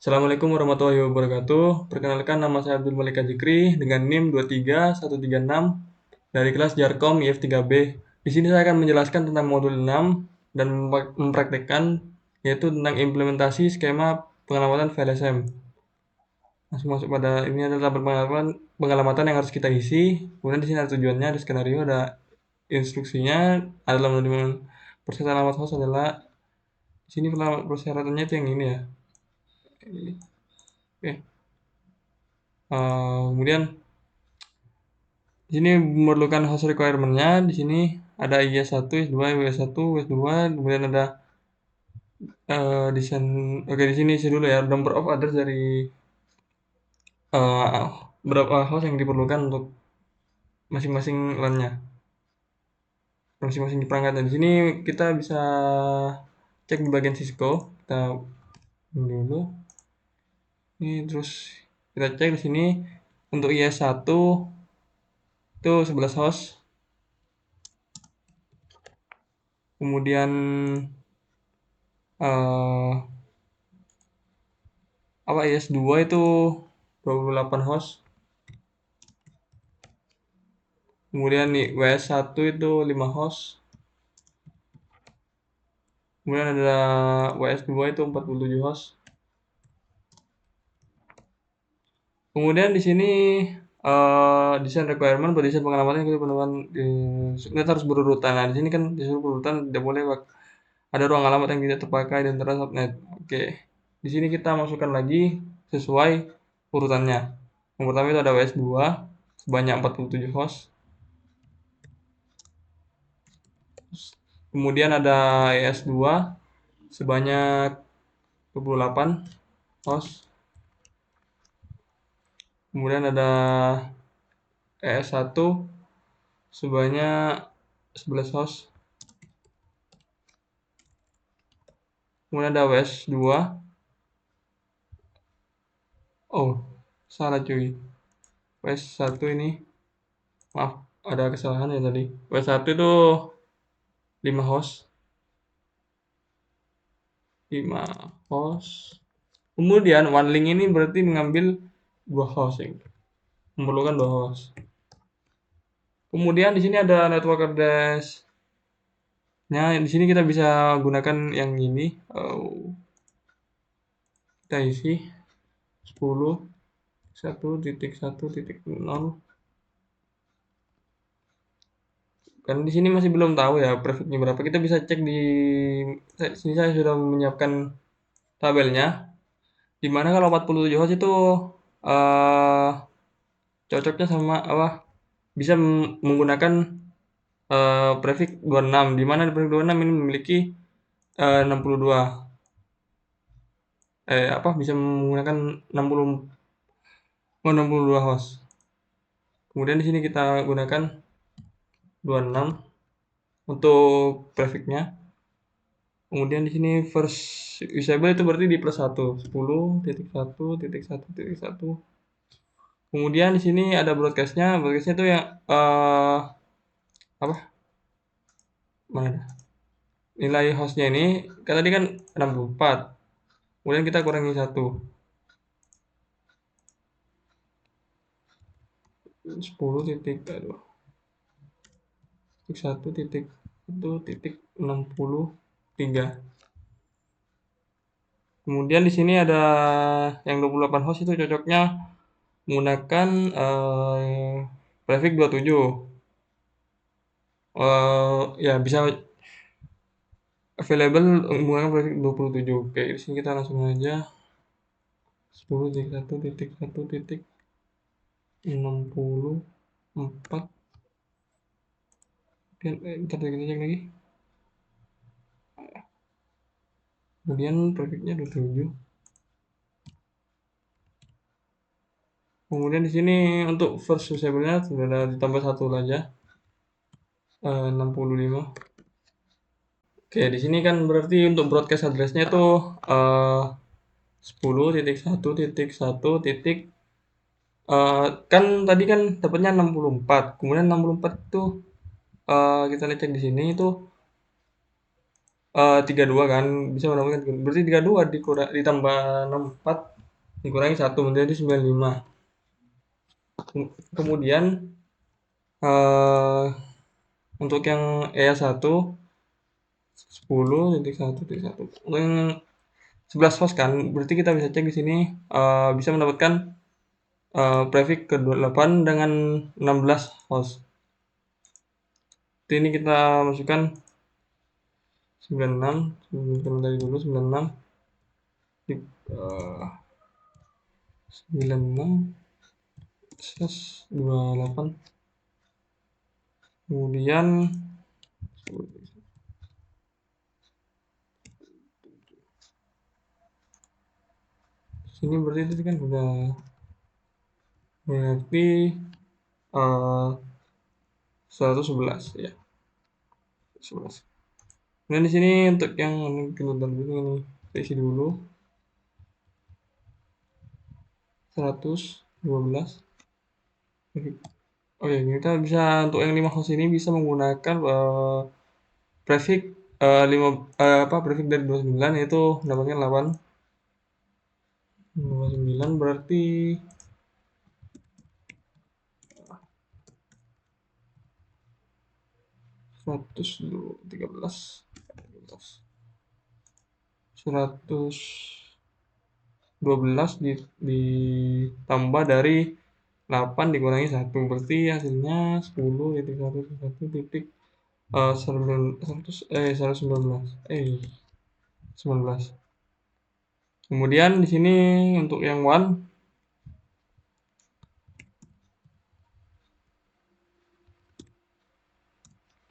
Assalamualaikum warahmatullahi wabarakatuh. Perkenalkan nama saya Abdul Malik Ajikri dengan NIM 23136 dari kelas Jarkom IF3B. Di sini saya akan menjelaskan tentang modul 6 dan mempraktekkan yaitu tentang implementasi skema pengamatan VLSM. Langsung masuk pada ini adalah pengamatan yang harus kita isi. Kemudian di sini ada tujuannya, ada skenario, ada instruksinya. Adalah proses alamat host adalah di sini persyaratannya itu yang ini ya. Oke. Kemudian di sini memerlukan host requirement-nya. Di sini ada IS1, IS2, WS1, WS2, kemudian ada desain. Oke, di sini isi dulu ya number of address dari uh, berapa host yang diperlukan untuk masing-masing LAN-nya, masing-masing perangkat. Dan di sini kita bisa cek di bagian Cisco. Kita dulu. Ini terus kita cek di sini untuk IS1 itu 11 host. Kemudian IS2 itu 28 host. Kemudian nih WS1 itu 5 host. Kemudian ada WS2 itu 47 host. Kemudian di sini desain requirement pada desain pengamatan kita kita harus berurutan. Nah, di sini kan disuruh berurutan, tidak boleh ada ruang alamat yang tidak terpakai dan subnet. Oke. Di sini kita masukkan lagi sesuai urutannya. Yang pertama itu ada WS2 sebanyak 47 host. Kemudian ada ES2 sebanyak 28 host. Kemudian ada ES1 sebanyak 11 host. Kemudian ada WS2. Oh, salah cuy. WS1 ini, maaf, ada kesalahan ya tadi. WS1 itu 5 host. 5 host. Kemudian one link ini berarti mengambil 2 host ya. Memerlukan 2 host. Kemudian di sini ada network address. Nah, di sini kita bisa gunakan yang ini. Kita isi 10 1.1.0. Karena di sini masih belum tahu ya prefixnya berapa. Kita bisa cek di sini, saya sudah menyiapkan tabelnya. Dimana kalau 47 host itu cocoknya sama apa? Bisa menggunakan prefix 26, di mana prefix 26 ini memiliki 62. Bisa menggunakan 62 host. Kemudian di sini kita gunakan 26 untuk prefixnya. Kemudian di sini first usable itu berarti di plus 1, 10.1.1.1. Kemudian di sini ada broadcast-nya. Broadcast-nya itu yang apa? Mana? Nilai host-nya ini kan tadi kan 64. Kemudian kita kurangi 1. 10.1.1.63. Kemudian di sini ada yang 28 host itu cocoknya menggunakan prefix 27. Ya bisa available menggunakan prefix 27. Oke, di sini kita langsung aja 10.1.1.64. Kemudian kita cek lagi. Kemudian prefixnya 27. Kemudian di sini untuk first usable-nya sudah ada ditambah 1 saja. 65. Oke, di sini kan berarti untuk broadcast address-nya itu 10.1.1. Kan tadi kan dapatnya 64. Kemudian 64 itu kita cek di sini itu 32 kan, bisa mendapatkan berarti 32 ditambah 64 dikurangi 1 menjadi 95. Kemudian eh, untuk yang EA1 10.1.1. Untuk yang 11 host kan, berarti kita bisa cek di sini bisa mendapatkan prefix ke 28 dengan 16 host. Jadi ini kita masukkan 96, dari dulu 96 di, 96 28, kemudian sini berarti itu kan udah berarti 111 ya, 11. Kemudian di sini untuk yang kita dulu ini kita isi dulu 112. Oke, kita bisa untuk yang 5 host ini bisa menggunakan prefix 5 prefix dari 29 yaitu mendapatkan 8. 29 berarti 113 112 ditambah dari 8 dikurangi 1 berarti hasilnya 10.1 titik 19. Kemudian di sini untuk yang one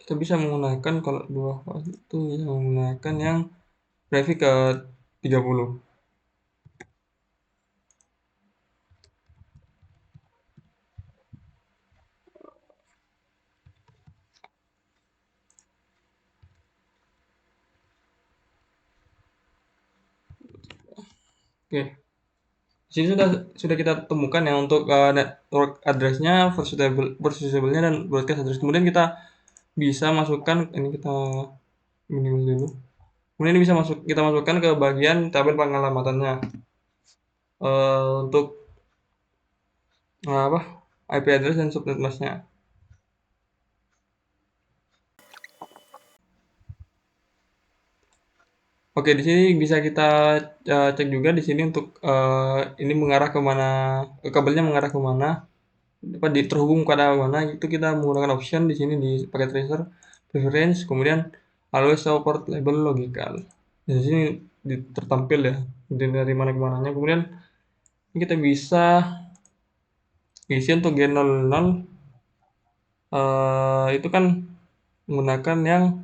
kita bisa menggunakan, kalau dua host itu bisa menggunakan yang prefix ke 30. Oke, di sini sudah kita temukan ya untuk network address-nya, versatile-nya dan broadcast address. Kemudian kita bisa masukkan ini, kita minimal dulu. Kemudian ini bisa kita masukkan ke bagian tabel pengalamannya untuk IP address dan subnet mask-nya. Oke, di sini bisa kita cek juga di sini untuk ini mengarah ke mana, kabelnya mengarah ke mana, terhubung pada mana, itu kita menggunakan option di sini di paket tracer preference, kemudian always support label logical. Di sini tertampil ya dari mana ke mananya. Kemudian kita bisa isi untuk G00 itu kan menggunakan yang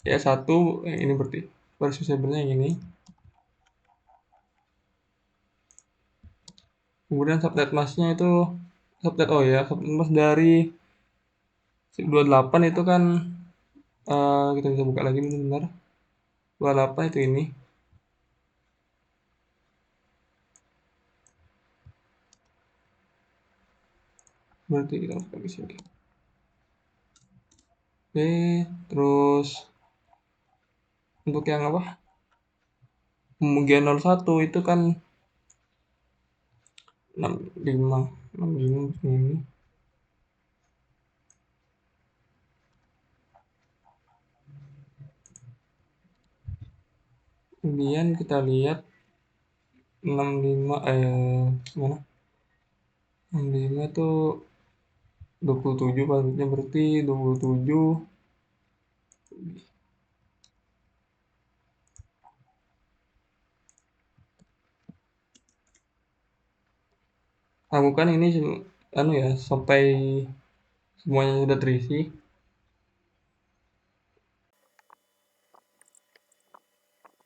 ya satu ini berarti versi usable-nya yang ini. Kemudian subnet mask-nya itu subnet mask dari 28 itu kan kita bisa buka lagi bentar. 28 itu ini. Berarti kita masuk lagi sini. Oke, terus untuk yang apa? G01 itu kan 65 ini. Kemudian kita lihat 65 mana? 65 itu 27 maksudnya berarti 27 lakukan ini sampai semuanya sudah terisi.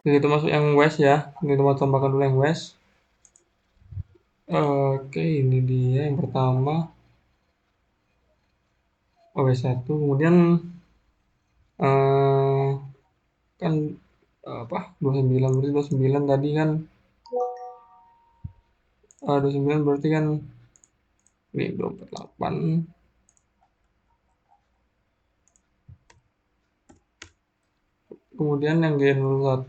Kita masuk yang west ya, kita mau tambahkan dulu yang west. Oke, ini dia yang pertama OS1. Kemudian kan 29 berarti 29 tadi kan 29 berarti kan ini 248. Kemudian yang G01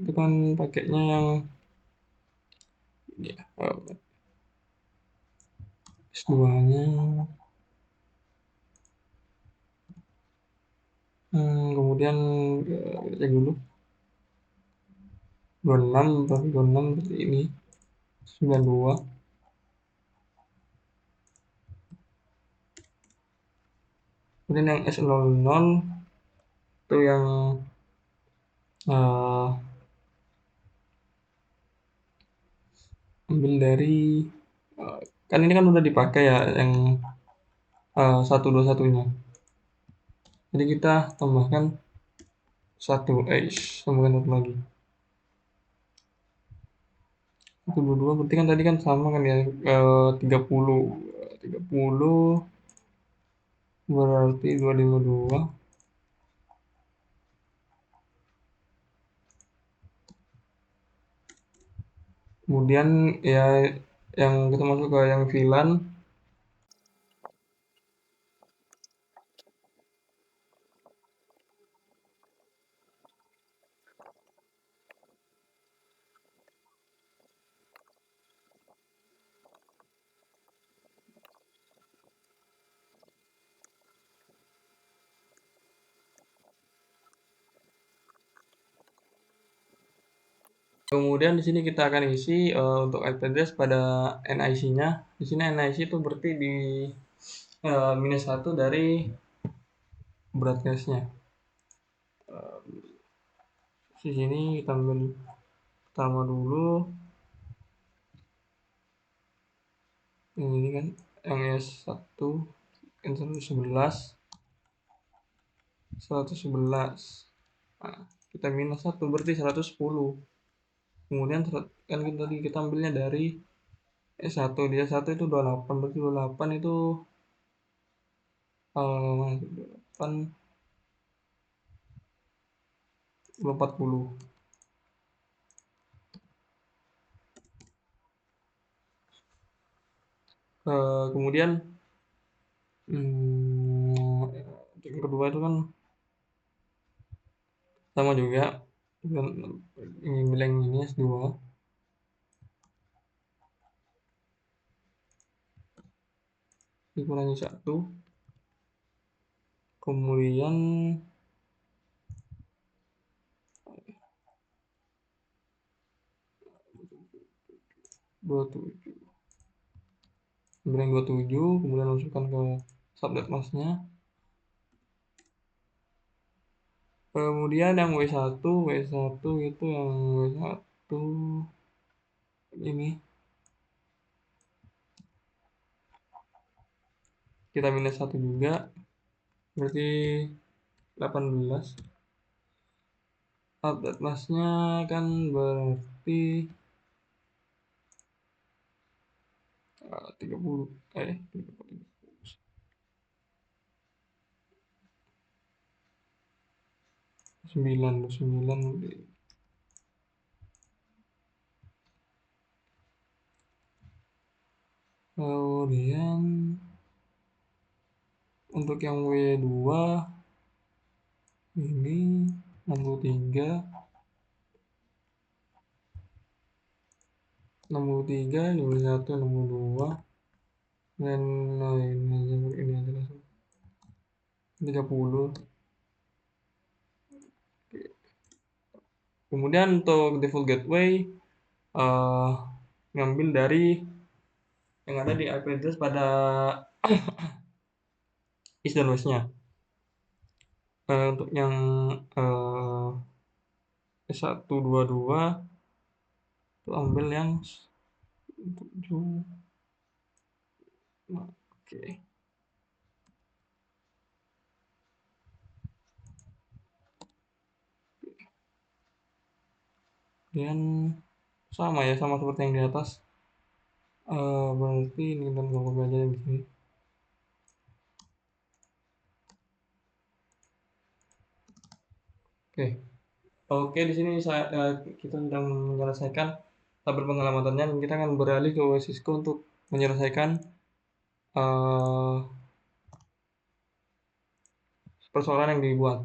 itu kan pakainya yang ya, S2-nya. Kemudian kita cek dulu 26 berarti 26 berarti ini 92. Kemudian yang S00 itu yang eh, ambil dari kan ini kan udah dipakai ya yang 121-nya. Jadi kita tambahkan tambahkan satu lagi. 122 berarti kan tadi kan sama kan ya 30. 30 berarti 252. Kemudian ya yang kita masuk ke yang VLAN. Kemudian di sini kita akan isi untuk IP address pada NIC-nya. Di sini NIC itu berarti di -1 dari broadcast-nya. Di sini kita ambil pertama dulu yang ini kan yang S1 yang 111. Nah, kita -1 berarti 110. Kemudian kan tadi kita ambilnya dari S1, di S1 itu 28 berarti 28 itu 28 240. Kemudian yang kedua itu kan sama juga dan ini bilang ini S2 dikurangi 1, kemudian 27 bilang 27, kemudian masukkan ke subnet masknya. Kemudian yang W1 itu yang W1 ini kita -1 juga berarti 18. Update masknya kan berarti 30 9. Kemudian untuk yang W2 ini 63 W1 62 dan ini aja langsung 30. Kemudian untuk default gateway ngambil dari yang ada di IP address pada east dan west-nya. Untuk yang S122 itu ambil yang 7. Oke. Dan sama ya, sama seperti yang di atas. Berarti ini kita copy aja di sini. Oke, di sini kita sudah menyelesaikan tabel pengelamatannya dan kita akan beralih ke Cisco untuk menyelesaikan persoalan yang dibuat.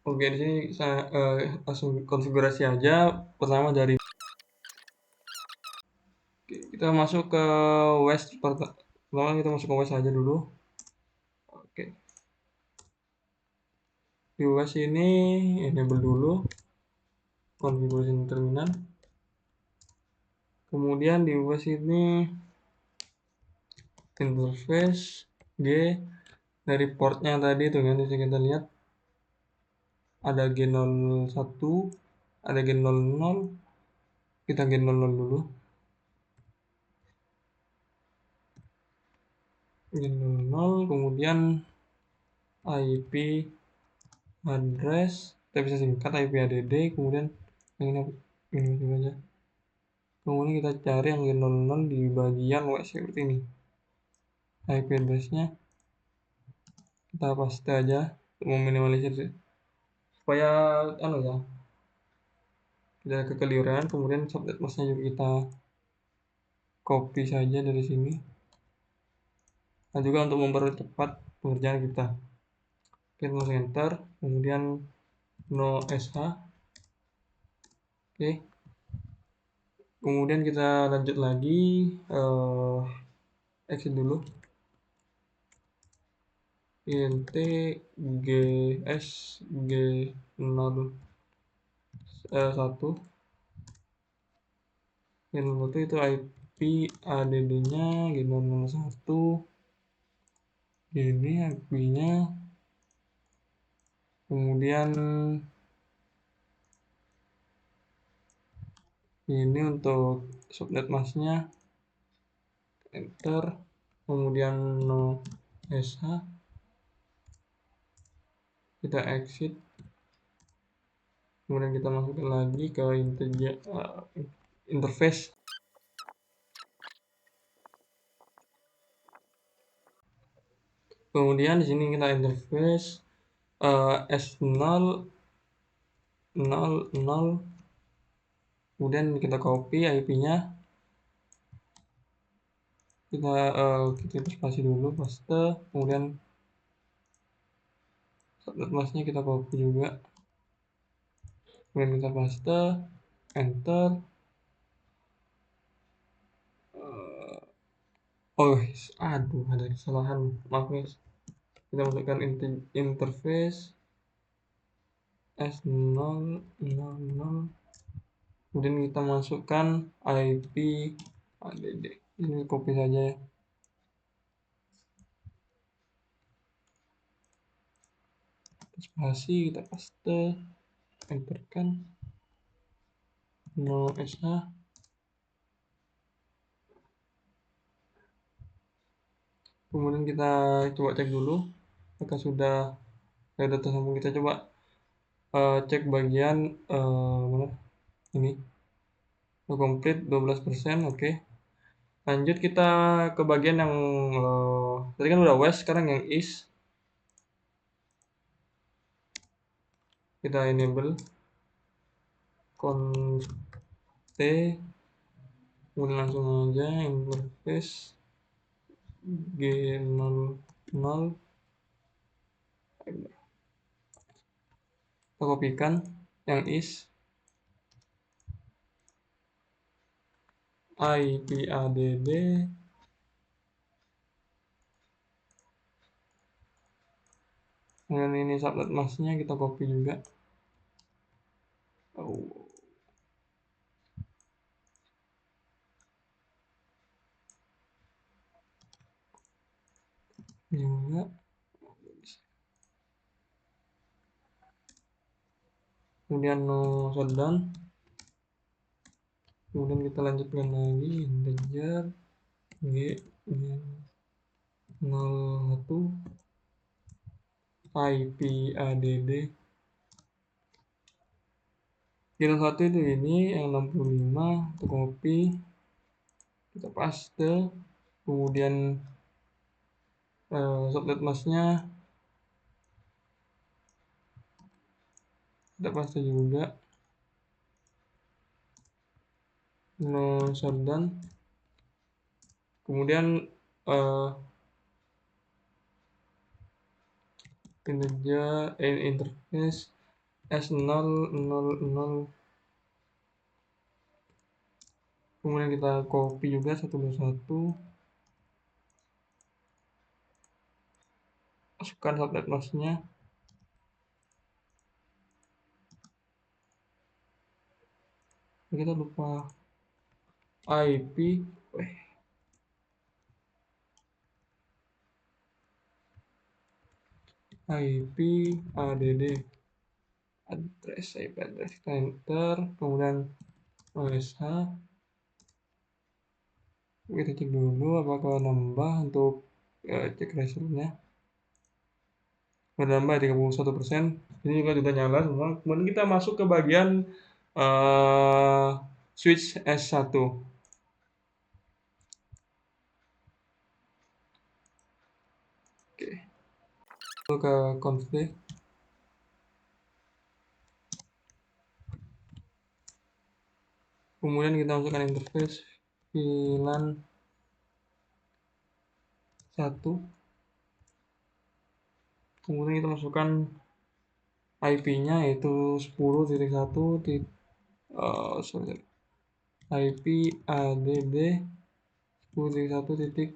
Oke, di sini saya langsung konfigurasi aja. Pertama dari kita masuk ke West. Pertama kita masuk ke West aja dulu. Oke, di West ini enable dulu configuration terminal. Kemudian di West ini interface G dari portnya tadi tuh kan, bisa kita lihat ada G01, ada G00. Kita G00 dulu. G00, kemudian IP address, kita bisa singkat IP add, kemudian yang ini masuk aja. Kemudian kita cari yang G00 di bagian WC seperti ini. IP addressnya kita paste aja untuk meminimalisir supaya anu ya, tidak kekeliruan. Kemudian subnet masknya juga kita copy saja dari sini. Nah, juga untuk mempercepat pengerjaan kita. Kita langsung enter, kemudian no sh. Oke. Kemudian kita lanjut lagi, exit dulu. int gs g01 G01 itu IP add-nya G001. Ini IP-nya. Kemudian ini untuk subnet masknya, enter. Kemudian no sh, kita exit. Kemudian kita masukkan lagi ke interface. Kemudian di sini kita interface S0 0 kemudian kita copy IP-nya. Kita spasi dulu, paste. Kemudian subnet masknya kita copy juga. Kemudian kita paste, enter. Aduh, ada kesalahan, maaf guys. Kita masukkan interface S0 0, kemudian kita masukkan IP add. Ini copy saja ya. Spasi, kita paste, enterkan, no sh. Kemudian kita coba cek dulu apakah sudah tersambung. Kita coba cek bagian mana ini, complete 12%. Oke. Lanjut kita ke bagian yang tadi kan udah west, sekarang yang east. Kita enable const, kemudian langsung aja interface G00. Kita kopikan yang is IP add. Dengan ini subnet masknya kita copy juga. Juga. Kemudian no shutdown. Kemudian kita lanjutkan lagi integer G01 IP add. G01 itu ini yang 65, kita copy, kita paste. Kemudian subnet masknya kita paste juga, no shutdown. Kemudian integer interface S000, kemudian kita copy juga 121, masukkan subnet masknya. Kita lupa IP, IP add address, IP address, kita enter, kemudian OSH, kita cek dulu apakah nambah untuk cek resultnya. Nambah 31%, ini juga sudah nyala semua. Kemudian kita masuk ke bagian switch S1. Oke, ke config. Kemudian kita masukkan interface VLAN 1. Kemudian kita masukkan IP-nya yaitu 10.1 IP add 10.1.1.97.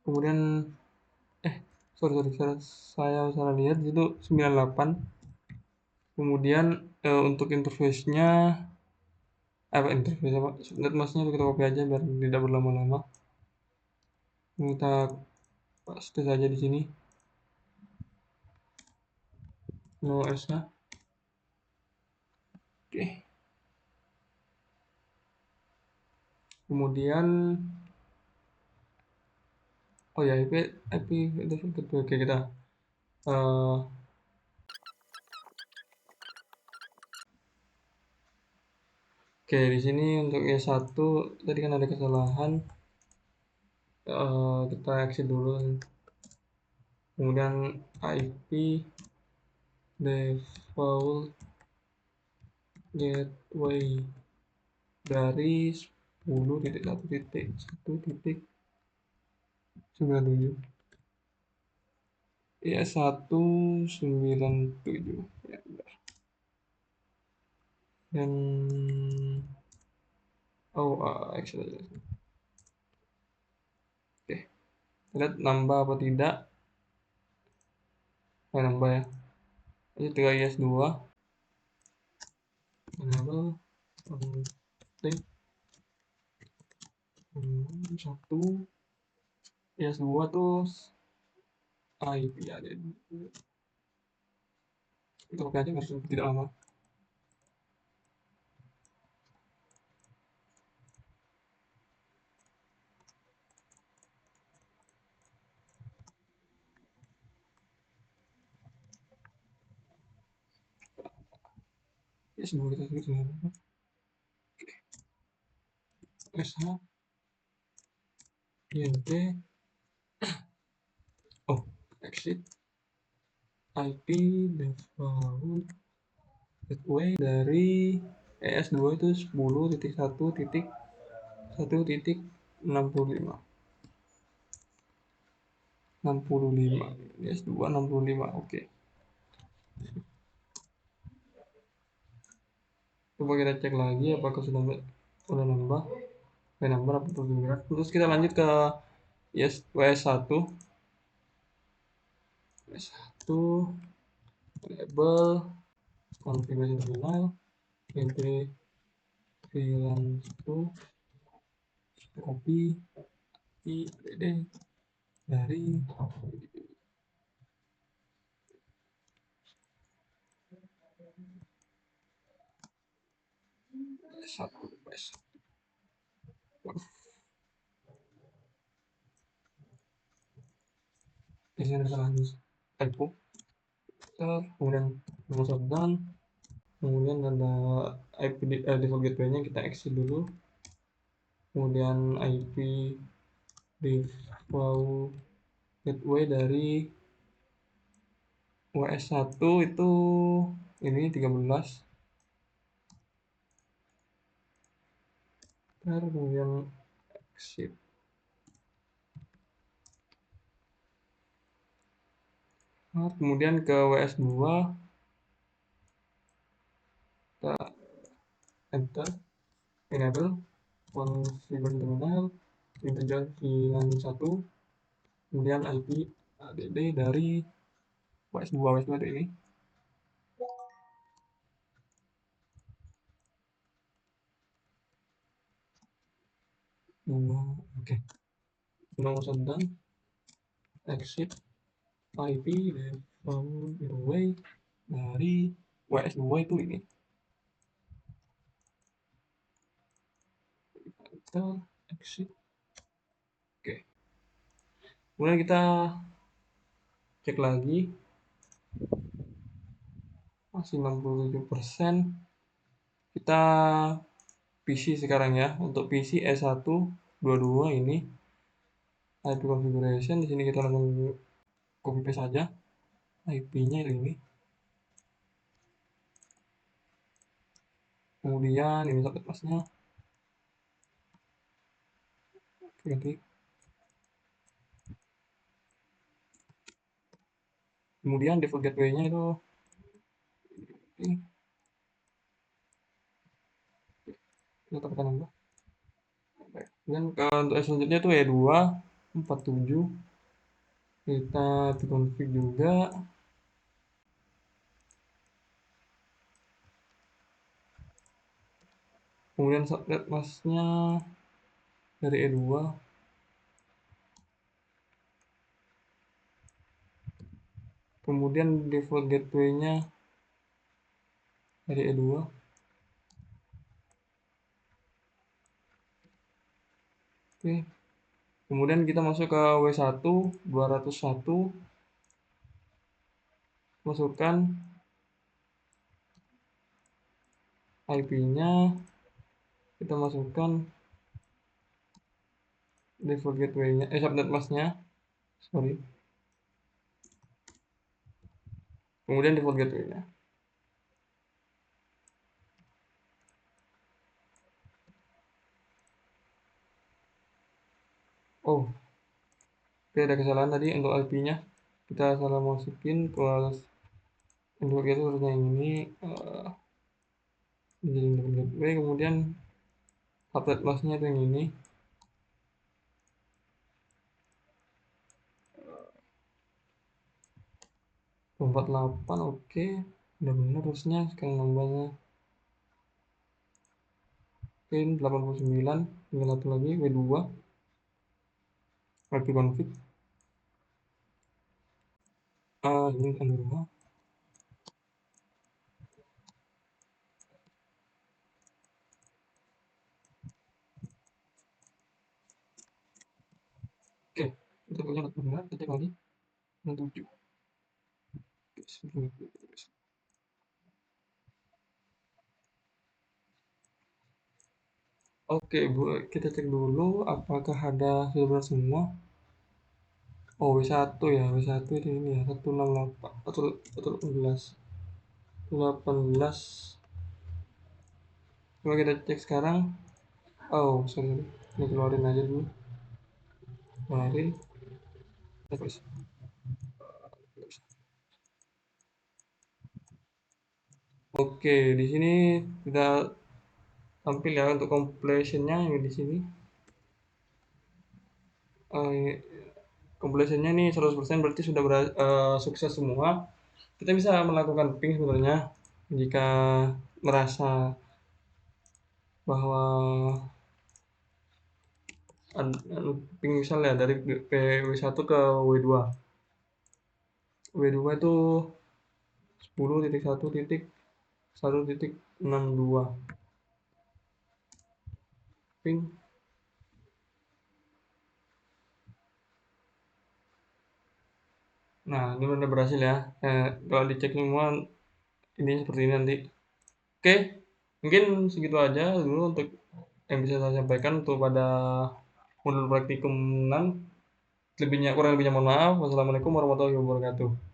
Kemudian saya salah lihat itu 98. Kemudian untuk interface-nya subnet masknya kita copy aja biar tidak berlama-lama. Kita paste saja di sini. No S-nya. Oke. Kemudian IP oke, kita oke, di sini untuk Y1 tadi kan ada kesalahan. Kita exit dulu. Kemudian IP default gateway dari 10.1.1.97 ya 197 ya, dan exit aja. Oke, lihat nambah apa tidak. Nambah ya, ini 3 IS2 enable klik 1 IS2 terus IP ada itu oke aja, harus tidak lama. IS2 kita klik SH INT exit IP default gateway dari ES2 itu 10.1.1.65 ES2 65. Oke, coba kita cek lagi apakah sudah nambah apa berat. Terus kita lanjut ke WS1 label konfigurasi terminal entry VLAN 1 copy add dari S1. Di sini ada kesalahan typo. Kemudian masuk down, kemudian ada IP default gateway-nya kita exit dulu. Kemudian IP default gateway dari WS1 itu ini 13. Kemudian exit. Nah, kemudian ke WS2 kita enter, enable configure terminal integer VLAN 1, kemudian IP add dari WS2 itu ini. Oke, sudah sedang exit IP away dari WS2 itu ini. Kita exit. Oke, kemudian kita cek lagi, masih 67%. Kita PC sekarang ya. Untuk PC S122 ini IP configuration, di sini kita langsung copy paste saja IP-nya ini. Kemudian ini soket masnya. Ganti. Kemudian default gateway-nya itu ini. Kita tekan nambah. Dan untuk selanjutnya itu E247. Kita config juga. Kemudian subnet masknya dari E2. Kemudian default gateway-nya dari E2. Oke. Kemudian kita masuk ke W1 201. Masukkan IP-nya, kita masukkan default gateway-nya, subnet mask-nya, sorry. Kemudian default gateway-nya. Oh, oke, ada kesalahan tadi untuk IP-nya. Kita salah masukin ke default gateway harusnya yang ini. Menjadi default gateway, kemudian subnet mask-nya itu yang ini. 48, oke, udah benar harusnya. Sekarang nambahnya pin 89, tinggal satu lagi W2 IP config. Ini kan W2. Oke, kita punya benar, kita cek lagi 67. Oke, Bu, kita cek dulu apakah ada sudah benar semua. Oh, W1 ya, W1 itu ini ya, 168 atau 18. 18. Coba kita cek sekarang. Oh, sorry. Ini keluarin aja dulu. Keluarin. Terus. Oke, di sini kita tampil ya untuk completion-nya yang di sini. Completion-nya ini 100% berarti sudah sukses semua. Kita bisa melakukan ping sebenarnya jika merasa bahwa ping misalnya dari W1 ke W2. W2 itu 10.1.1.62 ping. Nah, ini udah berhasil ya. Kalau dicek semua ini seperti ini nanti. Oke, mungkin segitu aja dulu untuk yang bisa saya sampaikan untuk pada modul praktikum 6. Kurang lebihnya mohon maaf. Wassalamualaikum warahmatullahi wabarakatuh.